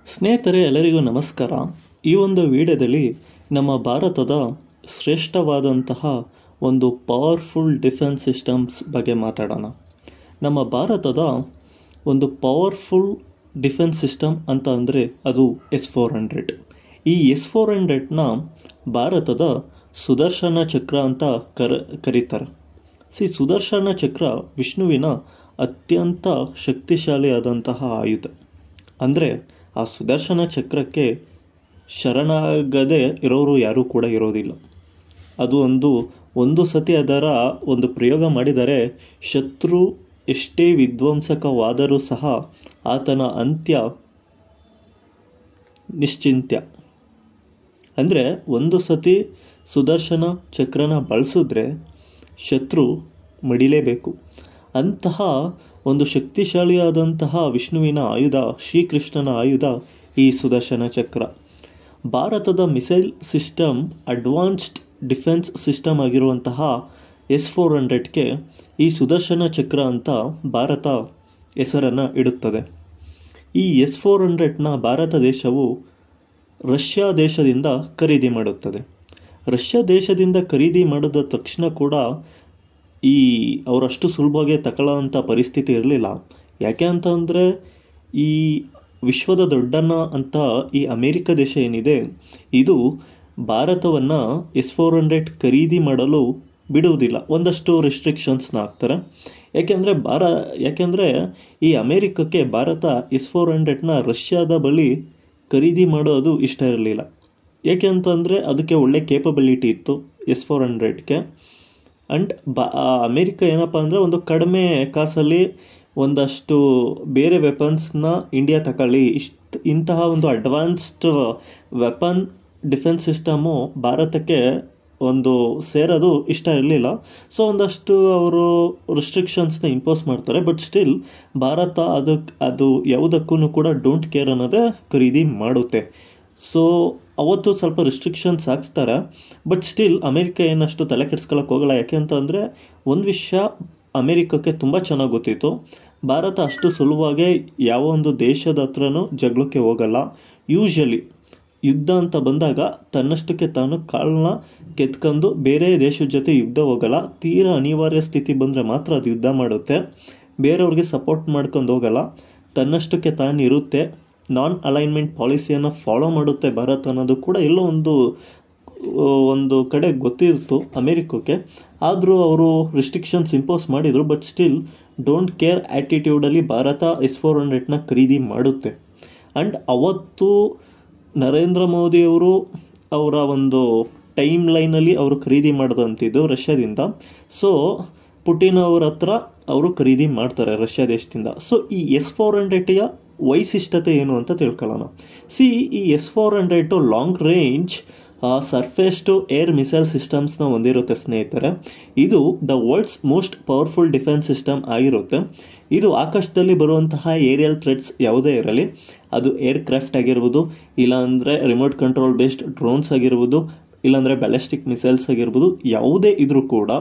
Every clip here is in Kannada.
ಸ್ನೇಹಿತರೆ, ಎಲ್ಲರಿಗೂ ನಮಸ್ಕಾರ. ಈ ಒಂದು ವಿಡಿಯೋದಲ್ಲಿ ನಮ್ಮ ಭಾರತದ ಶ್ರೇಷ್ಠವಾದಂತಹ ಒಂದು ಪವರ್ಫುಲ್ ಡಿಫೆನ್ಸ್ ಸಿಸ್ಟಮ್ಸ್ ಬಗ್ಗೆ ಮಾತಾಡೋಣ. ನಮ್ಮ ಭಾರತದ ಒಂದು ಪವರ್ಫುಲ್ ಡಿಫೆನ್ಸ್ ಸಿಸ್ಟಮ್ ಅಂತ ಅಂದರೆ ಅದು S-400. ಈ S-400ನ ಭಾರತದ ಸುದರ್ಶನ ಚಕ್ರ ಅಂತ ಕರೀತಾರೆ. ಸುದರ್ಶನ ಚಕ್ರ ವಿಷ್ಣುವಿನ ಅತ್ಯಂತ ಶಕ್ತಿಶಾಲಿಯಾದಂತಹ ಆಯುಧ. ಅಂದರೆ ಆ ಸುದರ್ಶನ ಚಕ್ರಕ್ಕೆ ಶರಣಾಗದೆ ಇರೋರು ಯಾರೂ ಕೂಡ ಇರೋದಿಲ್ಲ. ಅದು ಒಂದು ಸತಿ ಅದರ ಒಂದು ಪ್ರಯೋಗ ಮಾಡಿದರೆ ಶತ್ರು ಎಷ್ಟೇ ವಿಧ್ವಂಸಕವಾದರೂ ಸಹ ಆತನ ಅಂತ್ಯ ನಿಶ್ಚಿಂತ್ಯ. ಅಂದರೆ ಒಂದು ಸತಿ ಸುದರ್ಶನ ಚಕ್ರನ ಬಳಸಿದ್ರೆ ಶತ್ರು ಮಡಿಲೇಬೇಕು. ಅಂತಹ ಒಂದು ಶಕ್ತಿಶಾಲಿಯಾದಂತಹ ವಿಷ್ಣುವಿನ ಆಯುಧ, ಶ್ರೀಕೃಷ್ಣನ ಆಯುಧ ಈ ಸುದರ್ಶನ ಚಕ್ರ. ಭಾರತದ missile system advanced defence system ಆಗಿರುವಂತಹ S-400ಗೆ ಈ ಸುದರ್ಶನ ಚಕ್ರ ಅಂತ ಭಾರತ ಹೆಸರನ್ನು ಇಡುತ್ತದೆ. ಈ S-400ನ ಭಾರತ ದೇಶವು ರಷ್ಯಾ ದೇಶದಿಂದ ಖರೀದಿ ಮಾಡುತ್ತದೆ. ರಷ್ಯಾ ದೇಶದಿಂದ ಖರೀದಿ ಮಾಡಿದ ತಕ್ಷಣ ಕೂಡ ಅವರಷ್ಟು ಸುಲಭವಾಗಿ ತಗೊಳ್ಳೋಂಥ ಪರಿಸ್ಥಿತಿ ಇರಲಿಲ್ಲ. ಯಾಕೆ ಅಂತಂದರೆ ಈ ವಿಶ್ವದ ದೊಡ್ಡಣ್ಣ ಅಂತ ಈ ಅಮೇರಿಕ ದೇಶ ಏನಿದೆ, ಇದು ಭಾರತವನ್ನು S-400 ಖರೀದಿ ಮಾಡಲು ಬಿಡುವುದಿಲ್ಲ. ಒಂದಷ್ಟು ರೆಸ್ಟ್ರಿಕ್ಷನ್ಸ್ನ ಹಾಕ್ತಾರೆ. ಯಾಕೆಂದರೆ ಈ ಅಮೇರಿಕಕ್ಕೆ ಭಾರತ S-400ನ ರಷ್ಯಾದ ಬಳಿ ಖರೀದಿ ಮಾಡೋದು ಇಷ್ಟ ಇರಲಿಲ್ಲ. ಏಕೆ ಅಂತಂದರೆ ಅದಕ್ಕೆ ಒಳ್ಳೆ ಕೇಪಬಿಲಿಟಿ ಇತ್ತು S-400ಗೆ. ಆ್ಯಂಡ್ ಅಮೇರಿಕ ಏನಪ್ಪ ಅಂದರೆ ಒಂದು ಕಡಿಮೆ ಕಾಸಲ್ಲಿ ಒಂದಷ್ಟು ಬೇರೆ ವೆಪನ್ಸ್ನ ಇಂಡಿಯಾ ತಗೊಳ್ಳಿ, ಇಂತಹ ಒಂದು ಅಡ್ವಾನ್ಸ್ಡ್ ವೆಪನ್ ಡಿಫೆನ್ಸ್ ಸಿಸ್ಟಮು ಭಾರತಕ್ಕೆ ಸೇರೋದು ಇಷ್ಟ ಇರಲಿಲ್ಲ. ಸೊ ಒಂದಷ್ಟು ಅವರು ರಿಸ್ಟ್ರಿಕ್ಷನ್ಸ್ನ ಇಂಪೋಸ್ ಮಾಡ್ತಾರೆ. ಬಟ್ ಸ್ಟಿಲ್ ಭಾರತ ಅದು ಯಾವುದಕ್ಕೂ ಕೂಡ ಡೋಂಟ್ ಕೇರ್ ಅನ್ನೋದೇ ಖರೀದಿ ಮಾಡುತ್ತೆ. ಸೊ ಅವತ್ತು ಸ್ವಲ್ಪ ರಿಸ್ಟ್ರಿಕ್ಷನ್ಸ್ ಹಾಕ್ಸ್ತಾರೆ. ಬಟ್ ಸ್ಟಿಲ್ ಅಮೇರಿಕ ಏನಷ್ಟು ತಲೆ ಕೆಡ್ಸ್ಕೊಳ್ಳೋಕೆ ಹೋಗಲ್ಲ. ಯಾಕೆ ಅಂತಂದರೆ ಒಂದು ವಿಷಯ ಅಮೇರಿಕಕ್ಕೆ ತುಂಬ ಚೆನ್ನಾಗಿ ಗೊತ್ತಿತ್ತು, ಭಾರತ ಅಷ್ಟು ಸುಲಭವಾಗಿ ಯಾವ ಒಂದು ದೇಶದ ಹತ್ರನೂ ಜಗಳಕ್ಕೆ ಹೋಗಲ್ಲ. ಯೂಶಲಿ ಯುದ್ಧ ಅಂತ ಬಂದಾಗ ತನ್ನಷ್ಟಕ್ಕೆ ತಾನು ಕಾಳನ್ನ ಕೆತ್ಕೊಂಡು ಬೇರೆ ದೇಶದ ಜೊತೆ ಯುದ್ಧ ಹೋಗಲ್ಲ. ತೀರಾ ಅನಿವಾರ್ಯ ಸ್ಥಿತಿ ಬಂದರೆ ಮಾತ್ರ ಅದು ಯುದ್ಧ ಮಾಡುತ್ತೆ. ಬೇರೆಯವ್ರಿಗೆ ಸಪೋರ್ಟ್ ಮಾಡ್ಕೊಂಡು ಹೋಗಲ್ಲ. ತನ್ನಷ್ಟಕ್ಕೆ ತಾನು ಇರುತ್ತೆ. ನಾನ್ ಅಲೈನ್ಮೆಂಟ್ ಪಾಲಿಸಿಯನ್ನು ಫಾಲೋ ಮಾಡುತ್ತೆ ಭಾರತ ಅನ್ನೋದು ಕೂಡ ಎಲ್ಲೋ ಒಂದು ಕಡೆ ಗೊತ್ತಿತ್ತು ಅಮೇರಿಕಕ್ಕೆ. ಆದರೂ ಅವರು ರಿಸ್ಟ್ರಿಕ್ಷನ್ಸ್ ಇಂಪೋಸ್ ಮಾಡಿದರು. ಬಟ್ ಸ್ಟಿಲ್ ಡೋಂಟ್ ಕೇರ್ ಆ್ಯಟಿಟ್ಯೂಡಲ್ಲಿ ಭಾರತ S-400ನ ಖರೀದಿ ಮಾಡುತ್ತೆ. ಆ್ಯಂಡ್ ಅವತ್ತು ನರೇಂದ್ರ ಮೋದಿಯವರು ಅವರ ಒಂದು ಟೈಮ್ ಲೈನಲ್ಲಿ ಅವರು ಖರೀದಿ ಮಾಡಿದಂಥದ್ದು ರಷ್ಯಾದಿಂದ. ಸೊ ಪುಟಿನ್ ಅವ್ರ ಹತ್ರ ಅವರು ಖರೀದಿ ಮಾಡ್ತಾರೆ ರಷ್ಯಾ ದೇಶದಿಂದ. ಸೊ ಈ S-400ಯ ವೈಶಿಷ್ಟ್ಯತೆ ಏನು ಅಂತ ತಿಳ್ಕೊಳ್ಳೋಣ. ಈ S-400 long range surface to air missile ಸಿಸ್ಟಮ್ಸ್ನ ಹೊಂದಿರುತ್ತೆ ಸ್ನೇಹಿತರೆ. ಇದು the world's most powerful defence system ಆಗಿರುತ್ತೆ. ಇದು ಆಕಾಶದಲ್ಲಿ ಬರುವಂತಹ ಏರಿಯಲ್ ಥ್ರೆಟ್ಸ್ ಯಾವುದೇ ಇರಲಿ, ಅದು ಏರ್ಕ್ರಾಫ್ಟ್ ಆಗಿರ್ಬೋದು, ಇಲ್ಲಾಂದರೆ ರಿಮೋಟ್ ಕಂಟ್ರೋಲ್ ಬೇಸ್ಡ್ ಡ್ರೋನ್ಸ್ ಆಗಿರ್ಬೋದು, ಇಲ್ಲಾಂದರೆ ಬ್ಯಾಲಿಸ್ಟಿಕ್ ಮಿಸೈಲ್ಸ್ ಆಗಿರ್ಬೋದು, ಯಾವುದೇ ಇದ್ರೂ ಕೂಡ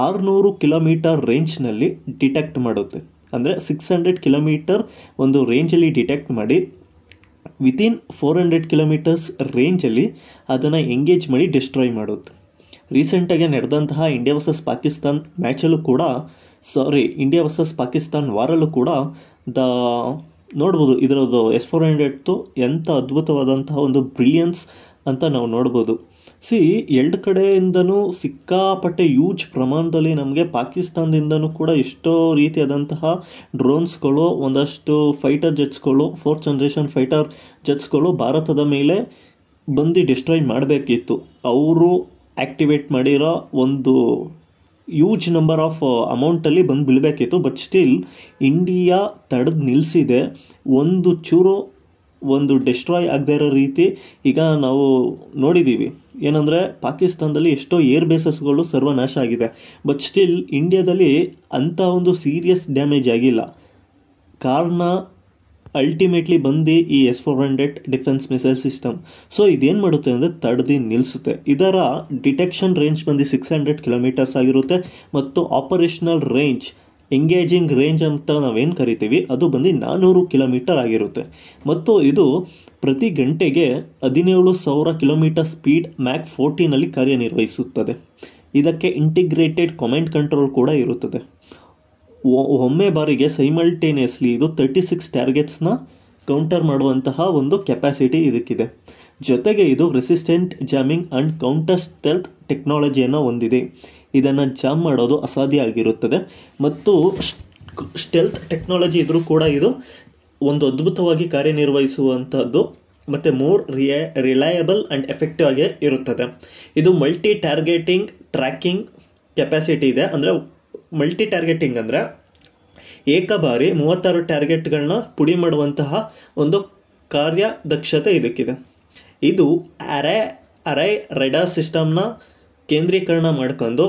600 ಕಿಲೋಮೀಟರ್ ರೇಂಜ್ನಲ್ಲಿ ಡಿಟೆಕ್ಟ್ ಮಾಡುತ್ತೆ. ಅಂದರೆ 600 ಕಿಲೋಮೀಟರ್ ಒಂದು ರೇಂಜಲ್ಲಿ ಡಿಟೆಕ್ಟ್ ಮಾಡಿ ವಿತಿನ್ 400 ಕಿಲೋಮೀಟರ್ಸ್ ರೇಂಜಲ್ಲಿ ಅದನ್ನು ಎಂಗೇಜ್ ಮಾಡಿ ಡಿಸ್ಟ್ರಾಯ್ ಮಾಡುತ್ತೆ. ರೀಸೆಂಟಾಗಿ ನಡೆದಂತಹ ಇಂಡಿಯಾ ವರ್ಸಸ್ ಪಾಕಿಸ್ತಾನ್ ಮ್ಯಾಚಲ್ಲೂ ಕೂಡ ಇಂಡಿಯಾ ವರ್ಸಸ್ ಪಾಕಿಸ್ತಾನ್ ವಾರಲ್ಲೂ ಕೂಡ ನೋಡ್ಬೋದು ಇದರದ್ದು S-400 ಎಂಥ ಅದ್ಭುತವಾದಂತಹ ಒಂದು ಬ್ರಿಲಿಯನ್ಸ್ ಅಂತ ನಾವು ನೋಡ್ಬೋದು. ಎರಡು ಕಡೆಯಿಂದನೂ ಸಿಕ್ಕಾಪಟ್ಟೆ ಯೂಜ್ ಪ್ರಮಾಣದಲ್ಲಿ ನಮಗೆ ಪಾಕಿಸ್ತಾನದಿಂದನೂ ಕೂಡ ಎಷ್ಟೋ ರೀತಿಯಾದಂತಹ ಡ್ರೋನ್ಸ್ಗಳು, ಒಂದಷ್ಟು ಫೈಟರ್ ಜೆಟ್ಸ್ಗಳು, 4th ಜನರೇಷನ್ ಫೈಟರ್ ಜೆಟ್ಸ್ಗಳು ಭಾರತದ ಮೇಲೆ ಬಂದು ಡಿಸ್ಟ್ರಾಯ್ ಮಾಡಬೇಕಿತ್ತು. ಅವರು ಆ್ಯಕ್ಟಿವೇಟ್ ಮಾಡಿರೋ ಒಂದು ಯೂಜ್ ನಂಬರ್ ಆಫ್ ಅಮೌಂಟಲ್ಲಿ ಬಂದು ಬೀಳಬೇಕಿತ್ತು. ಬಟ್ ಸ್ಟಿಲ್ ಇಂಡಿಯಾ ತಡೆದು ನಿಲ್ಲಿಸಿದೆ. ಒಂದು ಡಿಸ್ಟ್ರಾಯ್ ಆಗದೇ ಇರೋ ರೀತಿ ಈಗ ನಾವು ನೋಡಿದ್ದೀವಿ. ಏನಂದರೆ ಪಾಕಿಸ್ತಾನದಲ್ಲಿ ಎಷ್ಟೋ ಏರ್ ಬೇಸಸ್ಗಳು ಸರ್ವನಾಶ ಆಗಿದೆ. ಬಟ್ ಸ್ಟಿಲ್ ಇಂಡಿಯಾದಲ್ಲಿ ಅಂಥ ಒಂದು ಸೀರಿಯಸ್ ಡ್ಯಾಮೇಜ್ ಆಗಿಲ್ಲ. ಕಾರಣ ಅಲ್ಟಿಮೇಟ್ಲಿ ಬಂದು ಈ S-400 defence missile system. So ಇದೇನು ಮಾಡುತ್ತೆ ಅಂದರೆ ತಡೆದು ನಿಲ್ಲಿಸುತ್ತೆ. ಇದರ ಡಿಟೆಕ್ಷನ್ ರೇಂಜ್ ಬಂದು 600 ಕಿಲೋಮೀಟರ್ಸ್ ಆಗಿರುತ್ತೆ ಮತ್ತು ಆಪರೇಷನಲ್ ರೇಂಜ್ ಎಂಗೇಜಿಂಗ್ ರೇಂಜ್ ಅಂತ ನಾವೇನು ಕರಿತೀವಿ ಅದು ಬಂದು 400 ಕಿಲೋಮೀಟರ್ ಆಗಿರುತ್ತೆ. ಮತ್ತು ಇದು ಪ್ರತಿ ಗಂಟೆಗೆ 17,000 ಕಿಲೋಮೀಟರ್ ಸ್ಪೀಡ್ ಮ್ಯಾಕ್ 14ನಲ್ಲಿ ಕಾರ್ಯನಿರ್ವಹಿಸುತ್ತದೆ. ಇದಕ್ಕೆ ಇಂಟಿಗ್ರೇಟೆಡ್ ಕಮಾಂಡ್ ಕಂಟ್ರೋಲ್ ಕೂಡ ಇರುತ್ತದೆ. ಒಮ್ಮೆ ಬಾರಿಗೆ ಸೈಮಲ್ಟೇನಿಯಸ್ಲಿ ಇದು 36 ಟಾರ್ಗೆಟ್ಸ್ನ ಕೌಂಟರ್ ಮಾಡುವಂತಹ ಒಂದು ಕೆಪಾಸಿಟಿ ಇದಕ್ಕಿದೆ. ಜೊತೆಗೆ ಇದು resistant jamming and counter stealth ಟೆಕ್ನಾಲಜಿಯನ್ನು ಹೊಂದಿದೆ. ಇದನ್ನು ಜಾಮ್ ಮಾಡೋದು ಅಸಾಧ್ಯ ಆಗಿರುತ್ತದೆ. ಮತ್ತು ಸ್ಟೆಲ್ತ್ ಟೆಕ್ನಾಲಜಿ ಇದ್ರೂ ಕೂಡ ಇದು ಒಂದು ಅದ್ಭುತವಾಗಿ ಕಾರ್ಯನಿರ್ವಹಿಸುವಂಥದ್ದು ಮತ್ತು ಮೋರ್ ರಿಲಯಬಲ್ ಆ್ಯಂಡ್ ಎಫೆಕ್ಟಿವ್ ಆಗಿ ಇರುತ್ತದೆ. ಇದು ಮಲ್ಟಿ ಟಾರ್ಗೆಟಿಂಗ್ ಟ್ರ್ಯಾಕಿಂಗ್ ಕೆಪಾಸಿಟಿ ಇದೆ. ಅಂದರೆ ಮಲ್ಟಿ ಟಾರ್ಗೆಟಿಂಗ್ ಅಂದರೆ ಏಕ ಬಾರಿ 36 ಟಾರ್ಗೆಟ್ಗಳನ್ನ ಪುಡಿ ಮಾಡುವಂತಹ ಒಂದು ಕಾರ್ಯದಕ್ಷತೆ ಇದಕ್ಕಿದೆ. ಇದು ಅರೈ ರೆಡಾರ್ ಸಿಸ್ಟಮ್ನ ಕೇಂದ್ರೀಕರಣ ಮಾಡ್ಕೊಂಡು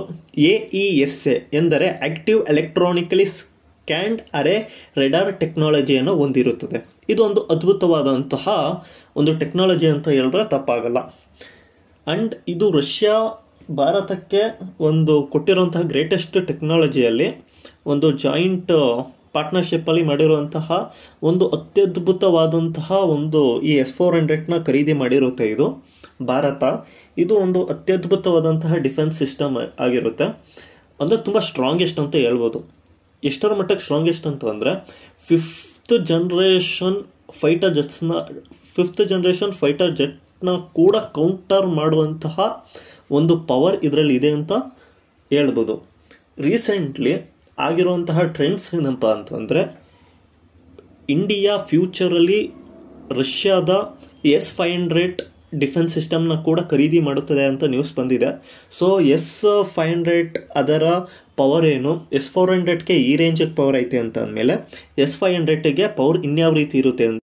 AESA ಎಂದರೆ ಆಕ್ಟಿವ್ ಎಲೆಕ್ಟ್ರಾನಿಕಲಿ ಸ್ಕ್ಯಾನ್ಡ್ ಅರೇ ರೆಡಾರ್ ಟೆಕ್ನಾಲಜಿಯನ್ನು ಹೊಂದಿರುತ್ತದೆ. ಇದು ಒಂದು ಅದ್ಭುತವಾದಂತಹ ಒಂದು ಟೆಕ್ನಾಲಜಿ ಅಂತ ಹೇಳಿದ್ರೆ ತಪ್ಪಾಗಲ್ಲ. ಆ್ಯಂಡ್ ಇದು ರಷ್ಯಾ ಭಾರತಕ್ಕೆ ಒಂದು ಕೊಟ್ಟಿರುವಂತಹ ಗ್ರೇಟೆಸ್ಟ್ ಟೆಕ್ನಾಲಜಿಯಲ್ಲಿ ಒಂದು ಜಾಯಿಂಟ್ ಪಾರ್ಟ್ನರ್ಶಿಪ್ಪಲ್ಲಿ ಮಾಡಿರುವಂತಹ ಒಂದು ಅತ್ಯದ್ಭುತವಾದಂತಹ ಒಂದು ಈ S-400ನ ಖರೀದಿ ಮಾಡಿರುತ್ತೆ ಇದು ಭಾರತ. ಇದು ಒಂದು ಅತ್ಯದ್ಭುತವಾದಂತಹ ಡಿಫೆನ್ಸ್ ಸಿಸ್ಟಮ್ ಆಗಿರುತ್ತೆ. ಅಂದರೆ ತುಂಬ ಸ್ಟ್ರಾಂಗೆಸ್ಟ್ ಅಂತ ಹೇಳ್ಬೋದು. ಎಷ್ಟರ ಮಟ್ಟಕ್ಕೆ ಸ್ಟ್ರಾಂಗೆಸ್ಟ್ ಅಂತ ಅಂದರೆ ಫಿಫ್ತ್ ಜನರೇಷನ್ ಫೈಟರ್ ಜೆಟ್ನ ಕೂಡ ಕೌಂಟರ್ ಮಾಡುವಂತಹ ಒಂದು ಪವರ್ ಇದರಲ್ಲಿ ಇದೆ ಅಂತ ಹೇಳ್ಬೋದು. ರೀಸೆಂಟ್ಲಿ ಆಗಿರುವಂತಹ ಟ್ರೆಂಡ್ಸ್ ಏನಪ್ಪ ಅಂತಂದರೆ ಇಂಡಿಯಾ ಫ್ಯೂಚರಲ್ಲಿ ರಷ್ಯಾದ S-500 ಡಿಫೆನ್ಸ್ ಸಿಸ್ಟಮ್ನ ಕೂಡ ಖರೀದಿ ಮಾಡುತ್ತದೆ ಅಂತ ನ್ಯೂಸ್ ಬಂದಿದೆ. ಸೊ S-500 ಅದರ ಪವರ್ ಏನು, S-400ಗೆ ಈ ರೇಂಜಿಗೆ ಪವರ್ ಐತೆ ಅಂತ ಅಂದಮೇಲೆ S-500ಗೆ ಪವರ್ ಇನ್ಯಾವ ರೀತಿ ಇರುತ್ತೆ ಅಂತ